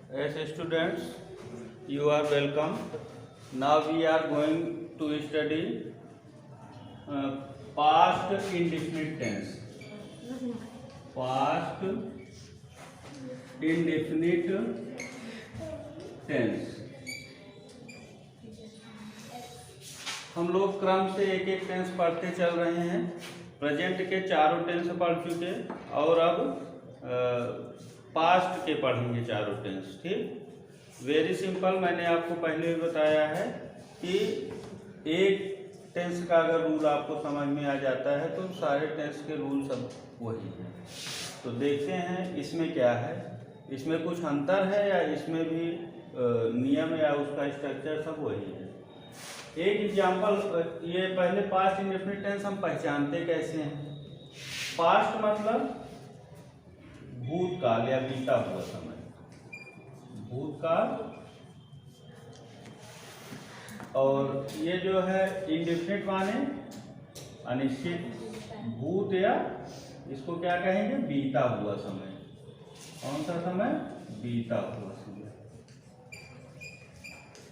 As students, you are welcome. Now we are going to study past indefinite tense. Past indefinite tense. हम लोग क्रम से एक एक टेंस पढ़ते चल रहे हैं। प्रेजेंट के चारों टेंस पढ़ चुके और अब पास्ट के पढ़ेंगे चारों टेंस। ठीक, वेरी सिंपल। मैंने आपको पहले भी बताया है कि एक टेंस का अगर रूल आपको समझ में आ जाता है तो सारे टेंस के रूल सब वही हैं। तो देखते हैं इसमें क्या है, इसमें कुछ अंतर है या इसमें भी नियम या उसका स्ट्रक्चर सब वही है। एक एग्जाम्पल, ये पहले पास्ट इंडेफिनिट टेंस हम पहचानते कैसे हैं। पास्ट मतलब भूतकाल या बीता हुआ समय, भूतकाल। और ये जो है इंडेफिनिट माने अनिश्चित, भूत या इसको क्या कहेंगे, बीता हुआ समय। कौन सा समय, बीता हुआ समय।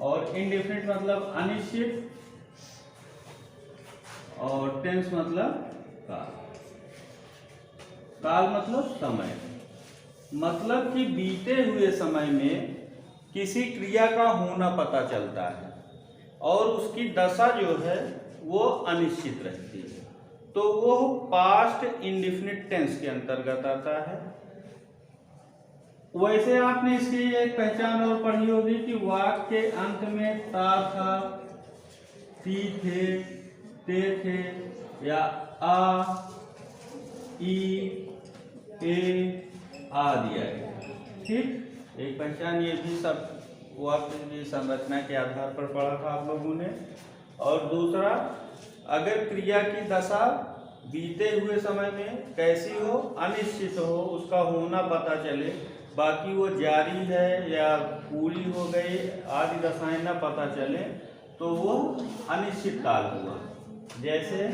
और इंडेफिनिट मतलब अनिश्चित और टेंस मतलब काल। काल मतलब समय, मतलब कि बीते हुए समय में किसी क्रिया का होना पता चलता है और उसकी दशा जो है वो अनिश्चित रहती है, तो वो पास्ट इंडेफिनिट टेंस के अंतर्गत आता है। वैसे आपने इसकी एक पहचान और पढ़ी होगी कि वाक्य के अंत में ता था, ती थे, ते थे या आ, ई, ए, आ दिया गया। ठीक, एक पहचान ये भी सब वाक्य की संरचना के आधार पर पढ़ा था आप लोगों ने। और दूसरा, अगर क्रिया की दशा बीते हुए समय में कैसी हो, अनिश्चित हो, उसका होना पता चले, बाकी वो जारी है या पूरी हो गई आदि दशाएं न पता चले, तो वो अनिश्चित काल हुआ। जैसे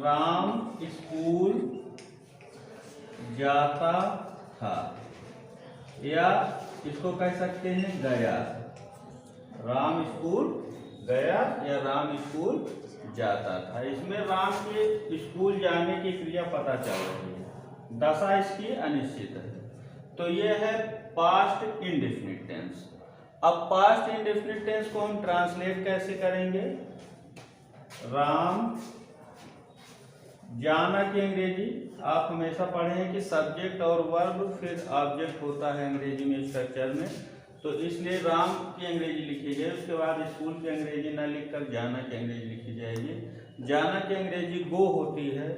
राम स्कूल जाता था, या इसको कह सकते हैं गया। राम स्कूल गया या राम स्कूल जाता था। इसमें राम के स्कूल जाने की क्रिया पता चल रही है, दशा इसकी अनिश्चित है। तो ये है पास्ट इंडेफिनिट टेंस। अब पास्ट इंडेफिनिट टेंस को हम ट्रांसलेट कैसे करेंगे। राम जाना की अंग्रेजी आप हमेशा पढ़े हैं कि सब्जेक्ट और वर्ब फिर ऑब्जेक्ट होता है अंग्रेजी में स्ट्रक्चर में, तो इसलिए राम की अंग्रेजी लिखी गई, उसके बाद स्कूल की अंग्रेजी ना लिखकर जाना की अंग्रेजी लिखी जाएगी। जाना की अंग्रेजी गो होती है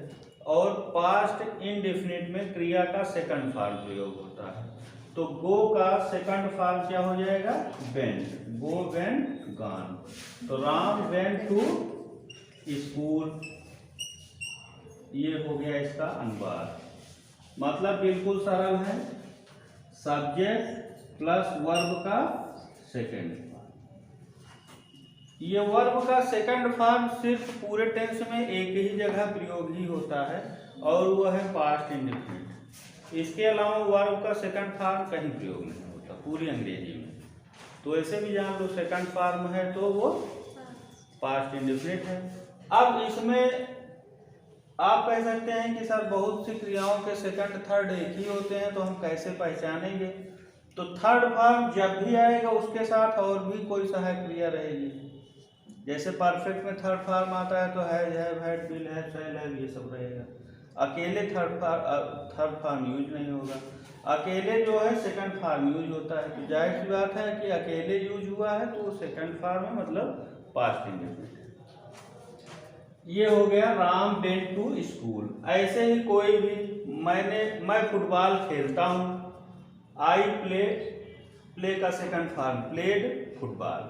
और पास्ट इंडेफिनिट में क्रिया का सेकंड फॉर्म प्रयोग होता है। तो गो का सेकंड फॉर्म क्या हो जाएगा, वेंट। गो, वेंट, गॉन। तो राम वेंट टू स्कूल, ये हो गया इसका अनुवाद। मतलब बिल्कुल सरल है, सब्जेक्ट प्लस वर्ब का सेकंड फॉर्म। ये वर्ब का सेकंड फॉर्म सिर्फ पूरे टेंस में एक ही जगह प्रयोग ही होता है और वो है पास्ट इंडेफिनिट। इसके अलावा वर्ब का सेकंड फॉर्म कहीं प्रयोग नहीं होता पूरी अंग्रेजी में। तो ऐसे भी जहाँ तो सेकंड फॉर्म है तो वो पास्ट इंडेफिनिट है। अब इसमें आप कह सकते हैं कि सर बहुत सी क्रियाओं के सेकंड थर्ड एक ही होते हैं, तो हम कैसे पहचानेंगे। तो थर्ड फॉर्म जब भी आएगा उसके साथ और भी कोई सहायक क्रिया रहेगी। जैसे परफेक्ट में थर्ड फॉर्म आता है तो has, have, had, will, have, shall, have, ये सब रहेगा। अकेले थर्ड फॉर्म यूज नहीं होगा। अकेले जो है सेकंड फॉर्म यूज होता है। तो जाहिर सी बात है कि अकेले यूज हुआ है तो सेकंड फॉर्म है, मतलब पास्ट इंडेफिनिट। ये हो गया राम वेंट टू स्कूल। ऐसे ही कोई भी, मैं फुटबॉल खेलता हूँ, आई प्ले का second form played football,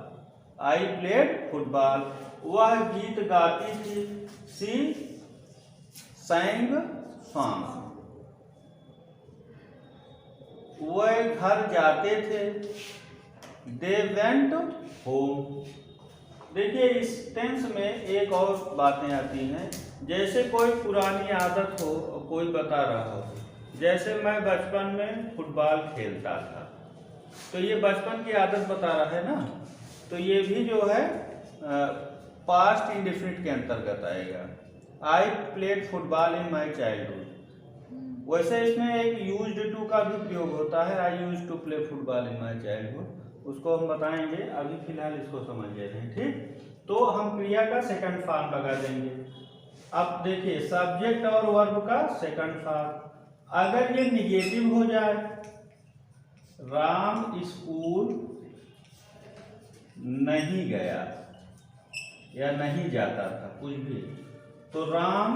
I played football. वह गीत गाती थी, सी सैंग सॉन्ग। वह घर जाते थे, दे वेंट होम। देखिए इस टेंस में एक और बातें आती हैं, जैसे कोई पुरानी आदत हो और कोई बता रहा हो। जैसे मैं बचपन में फुटबॉल खेलता था, तो ये बचपन की आदत बता रहा है ना, तो ये भी जो है पास्ट इंडेफिनिट के अंतर्गत आएगा। I played football in my childhood. वैसे इसमें एक यूज्ड टू का भी प्रयोग होता है, I use to play football in my childhood, उसको हम बताएंगे, अभी फिलहाल इसको समझ लेते हैं। ठीक, तो हम क्रिया का सेकंड फॉर्म लगा देंगे। अब देखिए सब्जेक्ट और वर्ब का सेकंड फॉर्म, अगर ये निगेटिव हो जाए, राम स्कूल नहीं गया या नहीं जाता था, कुछ भी, तो राम,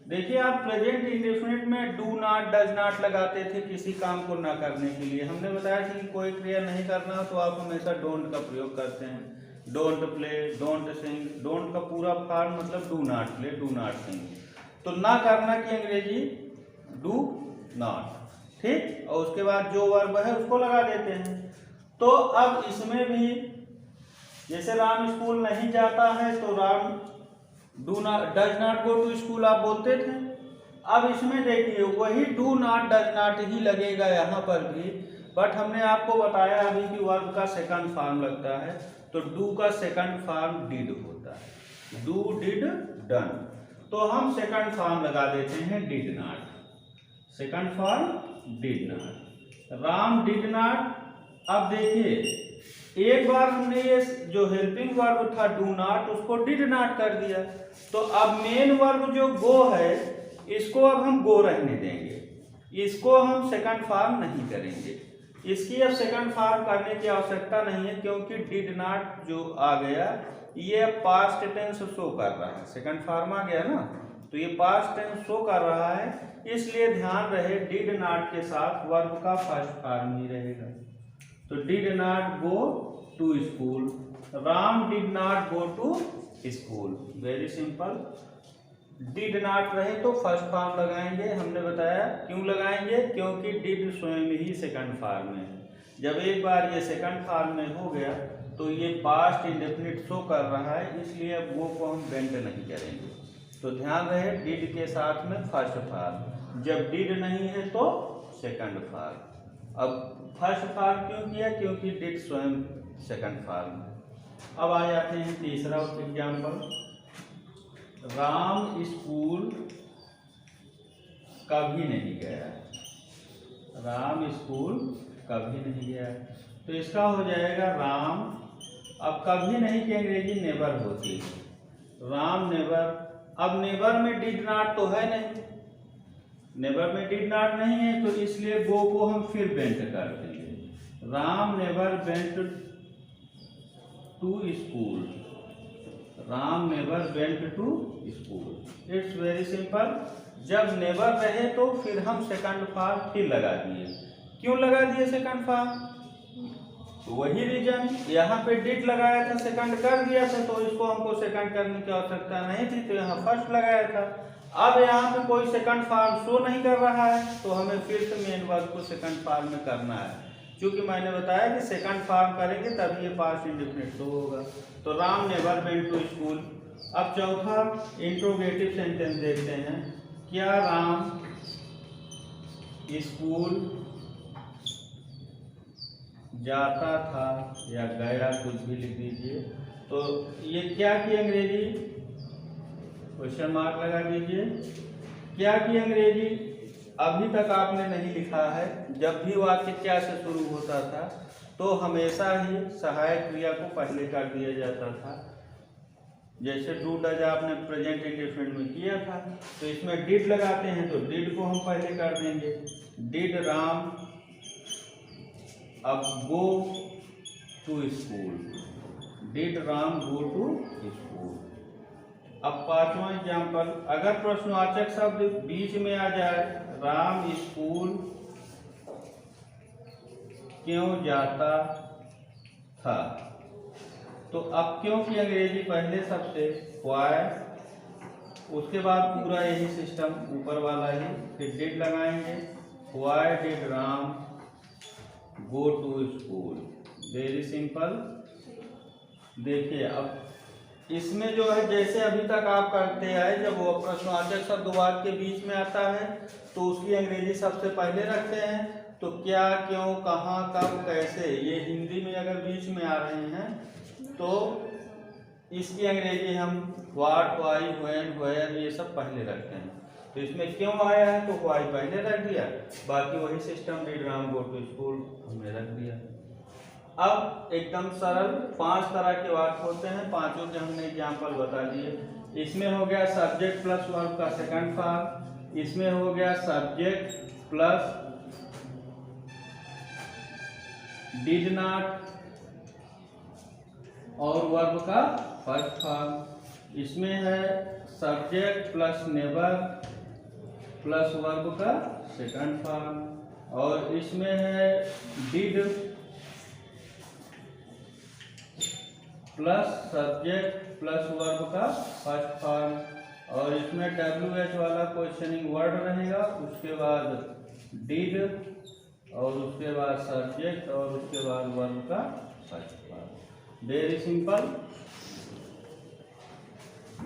देखिए आप प्रेजेंट इंडेफिनिट में डू नॉट डज नॉट लगाते थे किसी काम को ना करने के लिए। हमने बताया कि कोई क्रिया नहीं करना हो तो आप हमेशा डोंट का प्रयोग करते हैं। Don't play, don't sing, don't का पूरा फॉर्म मतलब do not play, do not sing. तो ना करना की अंग्रेजी डू नॉट। ठीक, और उसके बाद जो वर्ब है उसको लगा देते हैं। तो अब इसमें भी जैसे राम स्कूल नहीं जाता है तो Ram do not does not go to school आप बोलते थे। अब इसमें देखिए वही डू नॉट डज नॉट ही लगेगा यहाँ पर भी, बट हमने आपको बताया अभी कि वर्ब का सेकंड फॉर्म लगता है, तो डू का सेकंड फॉर्म डिड होता है, डू डिड डन, तो हम सेकंड फॉर्म लगा देते हैं did not, second form did not. Ram did not, अब देखिए एक बार हमने ये जो हेल्पिंग वर्ब था डू नॉट उसको डिड नॉट कर दिया, तो अब मेन वर्ब जो गो है इसको अब हम गो रहने देंगे, इसको हम सेकंड फॉर्म नहीं करेंगे, इसकी अब सेकंड फॉर्म करने की आवश्यकता नहीं है, क्योंकि डिड नॉट जो आ गया ये पास्ट टेंस शो कर रहा है, सेकंड फॉर्म आ गया ना, तो ये पास्ट टेंस शो कर रहा है, इसलिए ध्यान रहे डिड नॉट के साथ वर्ब का फर्स्ट फॉर्म ही रहेगा। तो did not go to school, Ram did not go to school, very simple. Did not रहे तो फर्स्ट फॉर्म लगाएंगे, हमने बताया क्यों लगाएंगे, क्योंकि डिड स्वयं ही सेकंड फॉर्म में है। जब एक बार ये सेकंड फॉर्म में हो गया तो ये पास्ट इंडेफिनिट शो कर रहा है, इसलिए अब वो को हम बेंड नहीं करेंगे। तो ध्यान रहे डिड के साथ में फर्स्ट फॉर्म, जब डिड नहीं है तो सेकंड फॉर्म। अब फर्स्ट फॉर्म क्यों किया, क्योंकि डिड स्वयं सेकंड फॉर्म। अब आ जाते हैं तीसरा एग्जाम्पल, राम स्कूल कभी नहीं गया, राम स्कूल कभी नहीं गया, तो इसका हो जाएगा राम, अब कभी नहीं की अंग्रेजी नेवर होती है, राम नेवर। अब नेवर में डिड नॉट तो है नहीं, नेवर में डिड नॉट नहीं है, तो इसलिए गो को हम फिर बेंट कर देंगे, Ram never went to school, Ram never went to school. It's very simple. जब नेवर रहे तो फिर हम सेकंड फॉर्म फिर लगा दिए। क्यों लगा दिए सेकंड फॉर्म, तो वही रीजन, यहाँ पे डिड लगाया था सेकंड कर दिया था, तो इसको हमको सेकंड करने की आवश्यकता नहीं थी, तो यहाँ फर्स्ट लगाया था। अब यहाँ पे कोई सेकंड फॉर्म शो नहीं कर रहा है, तो हमें फिर से मेन वर्ब को सेकंड फॉर्म में करना है, क्योंकि मैंने बताया कि सेकंड फॉर्म करेंगे तभी ये पास्ट इंडेफिनिट शो होगा। तो Ram never went to school. अब चौथा इंट्रोगेटिव सेंटेंस देखते हैं, क्या राम स्कूल जाता था या गया, कुछ भी लिख दीजिए। तो ये क्या की अंग्रेजी, क्वेश्चन मार्क लगा दीजिए, क्या की अंग्रेजी अभी तक आपने नहीं लिखा है। जब भी वाक्य क्या से शुरू होता था तो हमेशा ही सहायक क्रिया को पहले कर दिया जाता था। जैसे डू डज आपने प्रेजेंट इंडेफिनिट में किया था, तो इसमें डिड लगाते हैं तो डिड को हम पहले कर देंगे, डिड राम अब go to school, did Ram go to school. अब पांचवा एग्जाम्पल, अगर प्रश्नवाचक शब्द बीच में आ जाए, राम स्कूल क्यों जाता था, तो अब क्यों की अंग्रेजी पहले सबसे व्हाई, उसके बाद पूरा यही सिस्टम ऊपर वाला ही, फिर डिड लगाएंगे, why did Ram go to school, very simple. देखिए अब इसमें जो है जैसे अभी तक आप करते आए, जब वो प्रश्नवाचक शब्द वाक्य के बीच में आता है तो उसकी अंग्रेजी सबसे पहले रखते हैं। तो क्या, क्यों, कहाँ, कब, कैसे, ये हिंदी में अगर बीच में आ रहे हैं तो इसकी अंग्रेजी हम व्हाट, व्हाई, व्हेन, वेयर ये सब पहले रखते हैं। तो इसमें क्यों आया है तो व्हाई पहले रख दिया, बाकी वही system did Ram go to school हमने रख दिया। अब एकदम सरल 5 तरह के वाक्य होते हैं, पांचों के हमने एग्जाम्पल बता दिए। इसमें हो गया सब्जेक्ट प्लस वर्ब का सेकंड फॉर्म, इसमें हो गया सब्जेक्ट प्लस डिड नॉट और वर्ब का फर्स्ट फॉर्म, इसमें है subject plus never plus verb का सेकंड फॉर्म, और इसमें है did plus subject plus verb का फर्स्ट फॉर्म, और इसमें WH वाला क्वेश्चनिंग वर्ड रहेगा, उसके बाद डिड और उसके बाद सब्जेक्ट और उसके बाद वर्ब का फर्स्ट फॉर्म। वेरी सिंपल,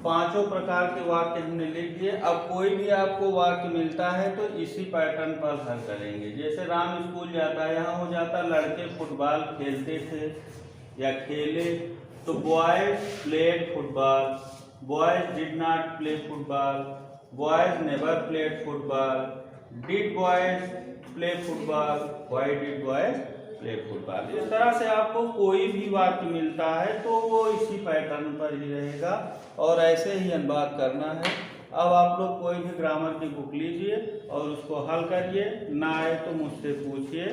पांचों प्रकार के वाक्य हमने लिख दिए। अब कोई भी आपको वाक्य मिलता है तो इसी पैटर्न पर हल करेंगे। जैसे राम स्कूल जाता है, यहाँ हो जाता लड़के फुटबॉल खेलते थे या खेले, तो boys played football, boys did not play football, boys never played football, did boys play football, why did boys play football. इस तरह से आपको कोई भी वाक्य मिलता है तो वो इसी पैटर्न पर ही रहेगा और ऐसे ही अनुवाद करना है। अब आप लोग कोई भी ग्रामर की बुक लीजिए और उसको हल करिए, ना आए तो मुझसे पूछिए।